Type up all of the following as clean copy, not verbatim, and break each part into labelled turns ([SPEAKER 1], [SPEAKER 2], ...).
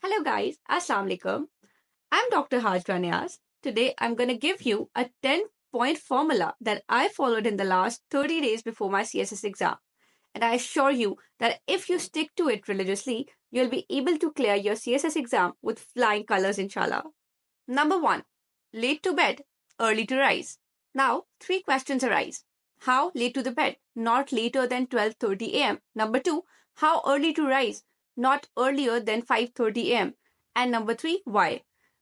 [SPEAKER 1] Hello guys, Assalamu alaikum. I'm Dr. Hajra Niaz. Today I'm going to give you a 10-point formula that I followed in the last 30 days before my CSS exam. And I assure you that if you stick to it religiously, you'll be able to clear your CSS exam with flying colors inshallah. Number 1. Late to bed, early to rise. Now, three questions arise. How late to the bed? Not later than 12:30 a.m. Number 2. How early to rise? Not earlier than 5:30 a.m. And number 3. Why?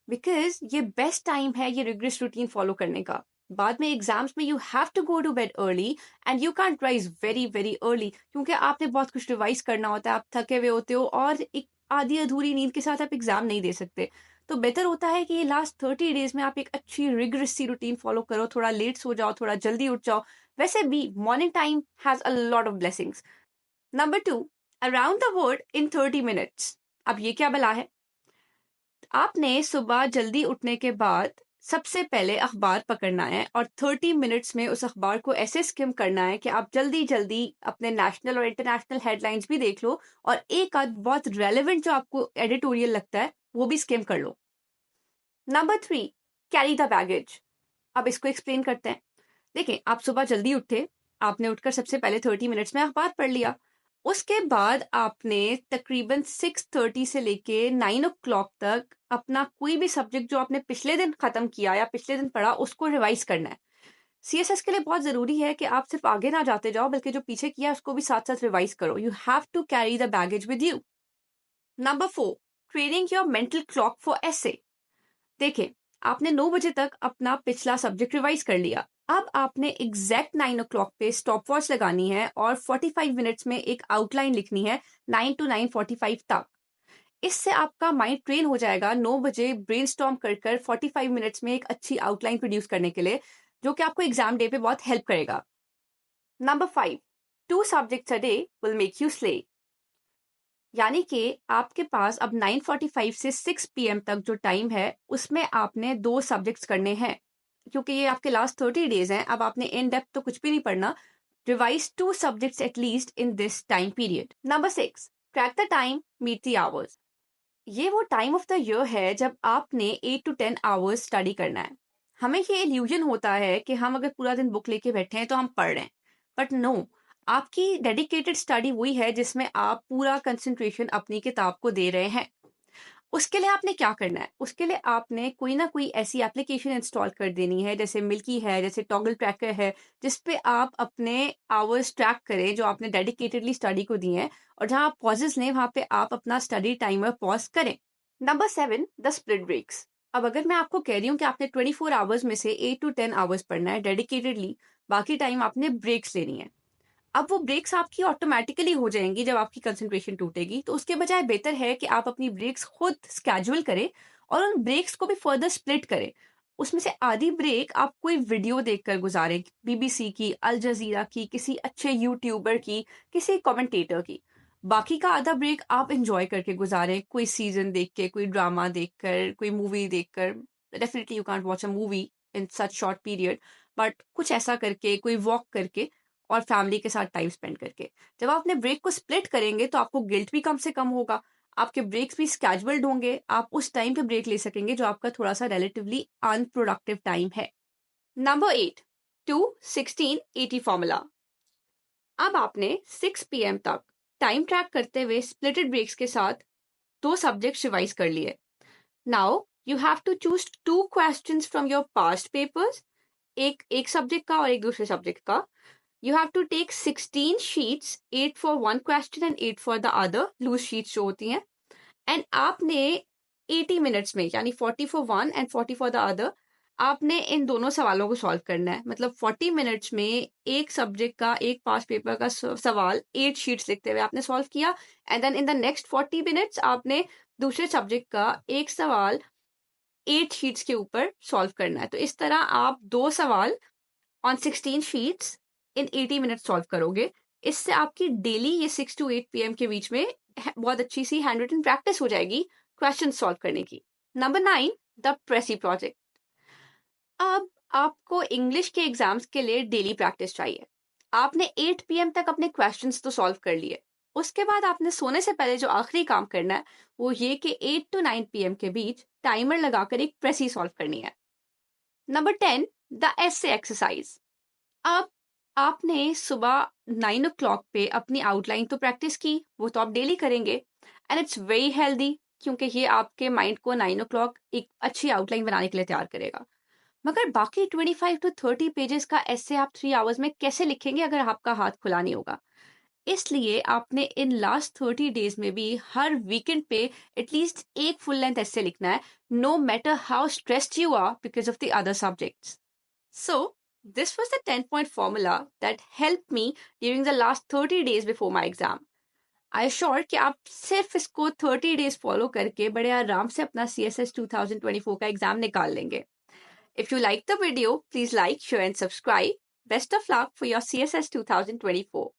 [SPEAKER 1] Because ये best time है ये regret routine follow करने का. बाद में exams में you have to go to bed early and you can't rise very very early क्योंकि आपने बहुत कुछ रिवाइज करना होता है, आप थके हुए होते हो और एक आधी अधूरी नींद के साथ आप एग्जाम नहीं दे सकते. तो बेहतर होता है कि ये लास्ट 30 डेज में आप एक अच्छी रिग्रेस सी रूटीन फॉलो करो, थोड़ा लेट सो जाओ, थोड़ा जल्दी उठ जाओ. वैसे भी morning time has a lot of blessings. Number 2. Around the world in 30 minutes. अब ये क्या बला है? आपने सुबह जल्दी उठने के बाद सबसे पहले अखबार पकड़ना है और 30 मिनट्स में उस अखबार को ऐसे स्किम करना है कि आप जल्दी जल्दी अपने नेशनल और इंटरनेशनल हेडलाइंस भी देख लो और एक आध बहुत रेलेवेंट जो आपको एडिटोरियल लगता है वो भी स्किम कर लो. नंबर 3. Carry the baggage. अब इसको एक्सप्लेन करते हैं. देखिए, आप सुबह जल्दी उठे, आपने उठकर सबसे पहले 30 मिनट्स में अखबार पढ़ लिया. उसके बाद आपने तकरीबन 6:30 से लेके 9 o'clock तक अपना कोई भी सब्जेक्ट जो आपने पिछले दिन खत्म किया या पिछले दिन पढ़ा उसको रिवाइज करना है. सीएसएस के लिए बहुत जरूरी है कि आप सिर्फ आगे ना जाते जाओ बल्कि जो पीछे किया उसको भी साथ साथ रिवाइज करो. You have to carry the baggage with you. Number 4. Training your mental clock for essay. देखिए, आपने 9 बजे तक अपना पिछला सब्जेक्ट रिवाइज कर लिया. अब आपने एग्जैक्ट 9 o'clock पे स्टॉप वॉच लगानी है और 45 मिनट्स में एक आउटलाइन लिखनी है 9 to 9:45 तक. इससे आपका माइंड ट्रेन हो जाएगा 9 बजे ब्रेनस्टॉर्म कर कर 45 मिनट्स में एक अच्छी आउटलाइन प्रोड्यूस करने के लिए, जो कि आपको एग्जाम डे पे बहुत हेल्प करेगा. Number 5. 2 subjects a day will make you slay. यानी कि आपके पास अब 9:45 से 6 PM तक जो टाइम है उसमें आपने 2 सब्जेक्ट्स करने हैं. क्योंकि ये आपके लास्ट 30 डेज हैं, अब आपने इन डेप्थ तो कुछ भी नहीं पढ़ना. Revise 2 subjects at least in this time period. Number 6. Crack the time, meet the hours. ये वो टाइम ऑफ द ईयर है जब आपने 8 to 10 आवर्स स्टडी करना है. हमें ये इल्यूजन होता है कि हम अगर पूरा दिन बुक लेके बैठे हैं तो हम पढ़ रहे हैं, बट नो, आपकी डेडिकेटेड स्टडी वही है जिसमें आप पूरा कंसंट्रेशन अपनी किताब को दे रहे हैं. उसके लिए आपने क्या करना है? उसके लिए आपने कोई ना कोई ऐसी एप्लीकेशन इंस्टॉल कर देनी है, जैसे मिल्की है, जैसे टॉगल ट्रैकर है, जिस पे आप अपने आवर्स ट्रैक करें जो आपने डेडिकेटेडली स्टडी को दिए हैं, और जहां आप पॉजेस लें वहां पे आप अपना स्टडी टाइमर पॉज करें. नंबर 7. The split breaks. अब अगर मैं आपको कह रही हूँ कि आपने 24 आवर्स में से 8 to 10 आवर्स पढ़ना है डेडिकेटेडली, बाकी टाइम आपने ब्रेक्स लेनी है. अब वो ब्रेक्स आपकी ऑटोमेटिकली हो जाएंगी जब आपकी कंसंट्रेशन टूटेगी, तो उसके बजाय बेहतर है कि आप अपनी ब्रेक्स खुद स्केड्यूल करें और उन ब्रेक्स को भी फर्दर स्प्लिट करें. उसमें से आधी ब्रेक आप कोई वीडियो देखकर गुजारें, बीबीसी की, अल जजीरा की, किसी अच्छे यूट्यूबर की, किसी कमेंटेटर की. बाकी का आधा ब्रेक आप इंजॉय करके गुजारें, कोई सीजन देख के, कोई ड्रामा देखकर, कोई मूवी देखकर. Definitely you can't watch a movie in such short period, but कुछ ऐसा करके, कोई वॉक करके और फैमिली के साथ टाइम स्पेंड करके. जब आप अपने ब्रेक को स्प्लिट करेंगे तो आपको गिल्ट भी कम से कम होगा, आपके ब्रेक्स भी स्केड्यूल्ड होंगे, आप उस टाइम पे ब्रेक ले सकेंगे जो आपका थोड़ा सा रिलेटिवली अनप्रोडक्टिव टाइम है. नंबर 8. 2-16-80 फॉर्मूला. अब आपने 6 PM तक टाइम ट्रैक करते हुए स्प्लिटेड ब्रेक्स के साथ 2 सब्जेक्ट्स रिवाइज कर लिए. Now you have to choose 2 questions from your past papers, एक सब्जेक्ट का और एक दूसरे सब्जेक्ट का. You have to take 16 sheets, 8 for one question and 8 for the other, loose sheets जो होती हैं. And आपने 80 मिनट्स में, यानी 40 for one and 40 for the other, आपने इन दोनों सवालों को सॉल्व करना है. मतलब 40 मिनट्स में एक सब्जेक्ट का, एक पास पेपर का सवाल 8 शीट्स लिखते हुए आपने सॉल्व किया, and then in the next 40 minutes आपने दूसरे सब्जेक्ट का एक सवाल 8 शीट्स के ऊपर सॉल्व करना है. तो इस तरह आप 2 सवाल on 16 sheets in 80 minute solve करोगे. इससे आपकी डेली ये 6 to 8 PM के बीच में बहुत अच्छी सी हैंड रिटन प्रैक्टिस हो जाएगी क्वेश्चन सॉल्व करने की. नंबर 9. The precis project. अब आपको इंग्लिश के एग्जाम्स के लिए डेली प्रैक्टिस चाहिए. आपने 8 PM तक अपने क्वेश्चंस तो सॉल्व कर लिए, उसके बाद आपने सोने से पहले जो आखिरी काम करना है वो ये कि 8 to 9 PM के बीच टाइमर लगाकर एक प्रेसी सॉल्व करनी है। Number 10, the essay exercise. अब आपने सुबह 9 o'clock पे अपनी आउटलाइन तो प्रैक्टिस की, वो तो आप डेली करेंगे एंड इट्स वेरी हेल्दी क्योंकि ये आपके माइंड को 9 o'clock एक अच्छी आउटलाइन बनाने के लिए तैयार करेगा। मगर बाकी 25 to 30 पेजेस का ऐसे आप 3 hours में कैसे लिखेंगे अगर आपका हाथ खुला नहीं होगा? इसलिए आपने इन लास्ट 30 डेज में भी हर वीकेंड पे एटलीस्ट एक फुल लेंथ ऐसे लिखना है, no matter how stressed you are because of the other subjects. So, this was the 10-point formula that helped me during the last 30 days before my exam. I assure कि आप सिर्फ इसको 30 days follow करके बड़े आराम से अपना CSS 2024 का एग्जाम निकाल लेंगे। If you like the video, please like, share and subscribe. Best of luck for your CSS 2024.